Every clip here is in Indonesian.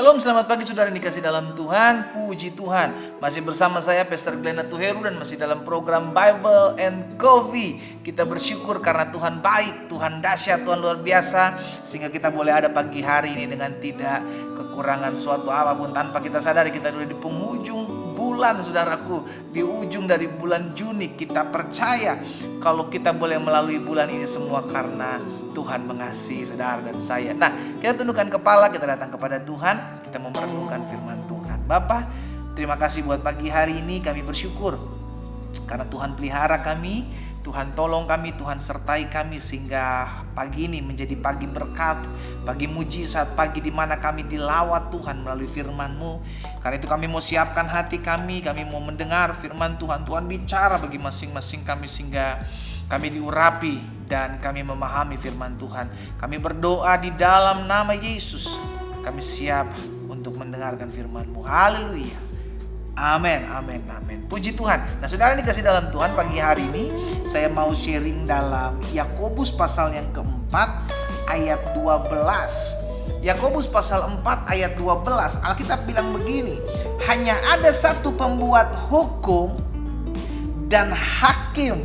Shalom, selamat pagi saudara yang dikasih dalam Tuhan. Puji Tuhan, masih bersama saya Pastor Glenn Natuheru dan masih dalam program Bible and Coffee. Kita bersyukur karena Tuhan baik, Tuhan dahsyat, Tuhan luar biasa, sehingga kita boleh ada pagi hari ini dengan tidak kekurangan suatu apapun. Tanpa kita sadari kita sudah di penghujung bulan, saudaraku, di ujung dari bulan Juni. Kita percaya kalau kita boleh melalui bulan ini semua karena Tuhan mengasihi saudara dan saya. Nah, kita tundukkan kepala, kita datang kepada Tuhan, kita mau merenungkan firman Tuhan. Bapa, terima kasih buat pagi hari ini, kami bersyukur karena Tuhan pelihara kami, Tuhan tolong kami, Tuhan sertai kami sehingga pagi ini menjadi pagi berkat, pagi mujizat, pagi di mana kami dilawat Tuhan melalui firman-Mu. Karena itu kami mau siapkan hati kami mau mendengar firman Tuhan. Tuhan bicara bagi masing-masing kami sehingga kami diurapi dan kami memahami firman Tuhan. Kami berdoa di dalam nama Yesus. Kami siap untuk mendengarkan firman-Mu. Haleluya. Amin, amin, amin. Puji Tuhan. Nah, saudara dikasih dalam Tuhan, pagi hari ini saya mau sharing dalam Yakobus pasal yang keempat ayat 12. Yakobus pasal 4 ayat 12. Alkitab bilang begini, hanya ada satu pembuat hukum dan hakim,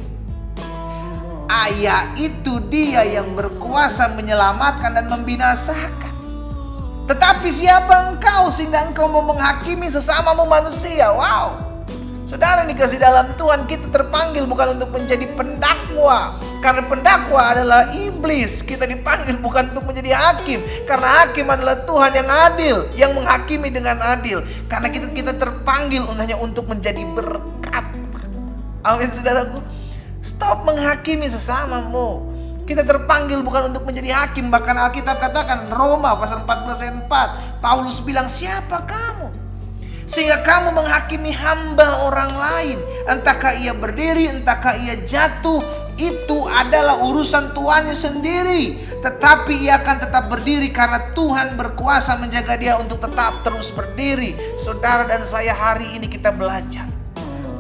yaitu Dia yang berkuasa menyelamatkan dan membinasakan. Tetapi siapa engkau sehingga engkau mau menghakimi sesamamu manusia? Wow. Saudara dikasih dalam Tuhan, kita terpanggil bukan untuk menjadi pendakwa, karena pendakwa adalah iblis. Kita dipanggil bukan untuk menjadi hakim, karena hakim adalah Tuhan yang adil, yang menghakimi dengan adil. Karena kita terpanggil hanya untuk menjadi berkat. Amin, saudaraku. Stop menghakimi sesamamu. Kita terpanggil bukan untuk menjadi hakim. Bahkan Alkitab katakan, Roma pasal 14 ayat 4, Paulus bilang, siapa kamu sehingga kamu menghakimi hamba orang lain? Entahkah ia berdiri, entahkah ia jatuh, itu adalah urusan tuannya sendiri. Tetapi ia akan tetap berdiri karena Tuhan berkuasa menjaga dia untuk tetap terus berdiri. Saudara dan saya, hari ini kita belajar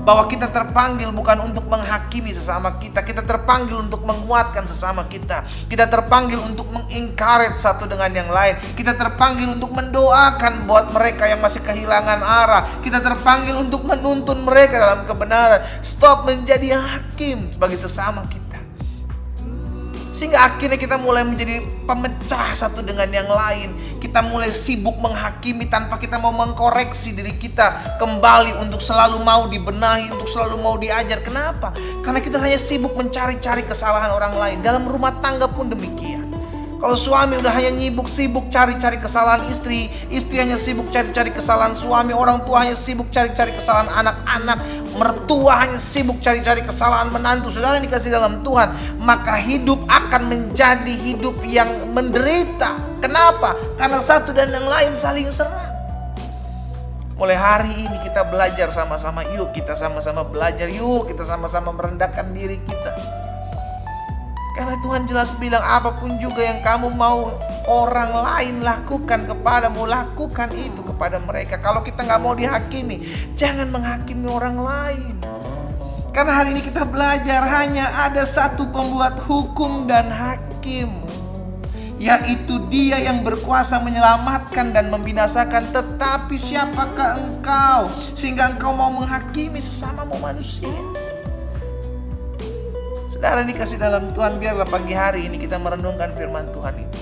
bahwa kita terpanggil bukan untuk menghakimi sesama kita. Kita terpanggil untuk menguatkan sesama kita. Kita terpanggil untuk mengencourage satu dengan yang lain. Kita terpanggil untuk mendoakan buat mereka yang masih kehilangan arah. Kita terpanggil untuk menuntun mereka dalam kebenaran. Stop menjadi hakim bagi sesama kita, sehingga akhirnya kita mulai menjadi pemecah satu dengan yang lain. Kita mulai sibuk menghakimi tanpa kita mau mengkoreksi diri kita kembali untuk selalu mau dibenahi, untuk selalu mau diajar. Kenapa? Karena kita hanya sibuk mencari-cari kesalahan orang lain. Dalam rumah tangga pun demikian. Kalau suami udah hanya sibuk cari-cari kesalahan istri, istri hanya sibuk cari-cari kesalahan suami, orang tua hanya sibuk cari-cari kesalahan anak-anak, mertua hanya sibuk cari-cari kesalahan menantu. Saudara yang dikasih dalam Tuhan, maka hidup akan menjadi hidup yang menderita. Kenapa? Karena satu dan yang lain saling serang. Mulai hari ini kita belajar sama-sama. Yuk kita sama-sama belajar. Yuk kita sama-sama merendahkan diri kita. Karena Tuhan jelas bilang, apapun juga yang kamu mau orang lain lakukan kepadamu, lakukan itu kepada mereka. Kalau kita gak mau dihakimi, jangan menghakimi orang lain. Karena hari ini kita belajar hanya ada satu pembuat hukum dan hakim, yaitu Dia yang berkuasa menyelamatkan dan membinasakan. Tetapi siapakah engkau sehingga engkau mau menghakimi sesamamu manusia? Saudara dikasih dalam Tuhan, biarlah pagi hari ini kita merenungkan firman Tuhan itu.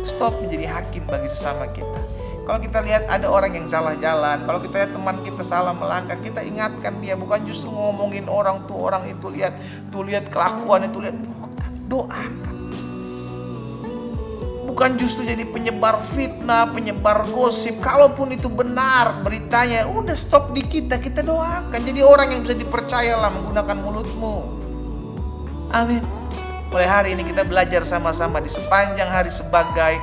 Stop menjadi hakim bagi sesama kita. Kalau kita lihat ada orang yang salah jalan, kalau kita lihat teman kita salah melangkah, kita ingatkan dia. Bukan justru ngomongin orang tuh, orang itu lihat kelakuan itu, lihat, bukan, doakan. Bukan justru jadi penyebar fitnah, penyebar gosip. Kalaupun itu benar beritanya, udah stop di kita doakan. Jadi orang yang bisa dipercayalah menggunakan mulutmu. Amin. Mulai hari ini kita belajar sama-sama di sepanjang hari sebagai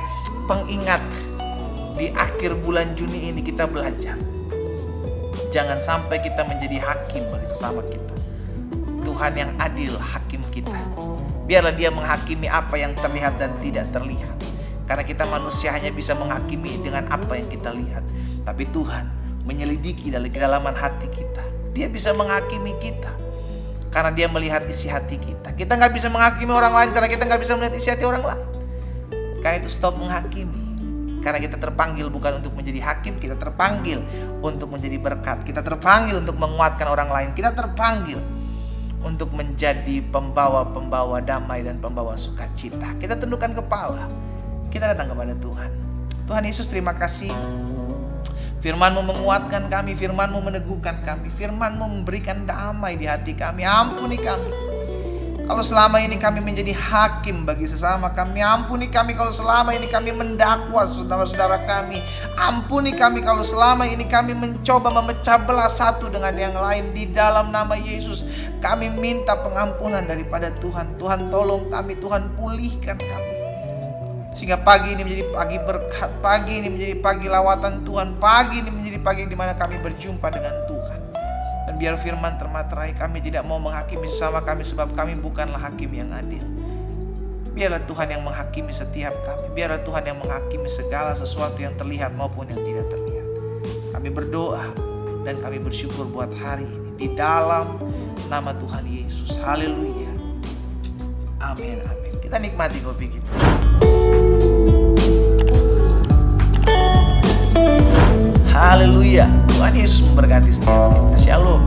pengingat. Di akhir bulan Juni ini kita belajar, jangan sampai kita menjadi hakim bagi sesama kita. Tuhan yang adil hakim kita. Biarlah Dia menghakimi apa yang terlihat dan tidak terlihat. Karena kita manusia hanya bisa menghakimi dengan apa yang kita lihat. Tapi Tuhan menyelidiki dari kedalaman hati kita. Dia bisa menghakimi kita karena Dia melihat isi hati kita. Kita gak bisa menghakimi orang lain karena kita gak bisa melihat isi hati orang lain. Karena itu stop menghakimi. Karena kita terpanggil bukan untuk menjadi hakim, kita terpanggil untuk menjadi berkat. Kita terpanggil untuk menguatkan orang lain. Kita terpanggil untuk menjadi pembawa-pembawa damai dan pembawa sukacita. Kita tundukkan kepala. Kita datang kepada Tuhan. Tuhan Yesus, terima kasih. Firman-Mu menguatkan kami, Firman-Mu meneguhkan kami, Firman-Mu memberikan damai di hati kami. Ampuni kami kalau selama ini kami menjadi hakim bagi sesama kami. Ampuni kami kalau selama ini kami mendakwa saudara-saudara kami. Ampuni kami kalau selama ini kami mencoba memecah belah satu dengan yang lain. Di dalam nama Yesus kami minta pengampunan daripada Tuhan. Tuhan tolong kami, Tuhan pulihkan kami, sehingga pagi ini menjadi pagi berkat, pagi ini menjadi pagi lawatan Tuhan, pagi ini menjadi pagi di mana kami berjumpa dengan Tuhan. Dan biar firman termaterai, kami tidak mau menghakimi sesama kami sebab kami bukanlah hakim yang adil. Biarlah Tuhan yang menghakimi setiap kami. Biarlah Tuhan yang menghakimi segala sesuatu yang terlihat maupun yang tidak terlihat. Kami berdoa dan kami bersyukur buat hari ini di dalam nama Tuhan Yesus. Haleluya. Amin, amin. Kita nikmati kopi kita. Haleluya. Tuhan Yesus memberkati setiap kita. Shalom.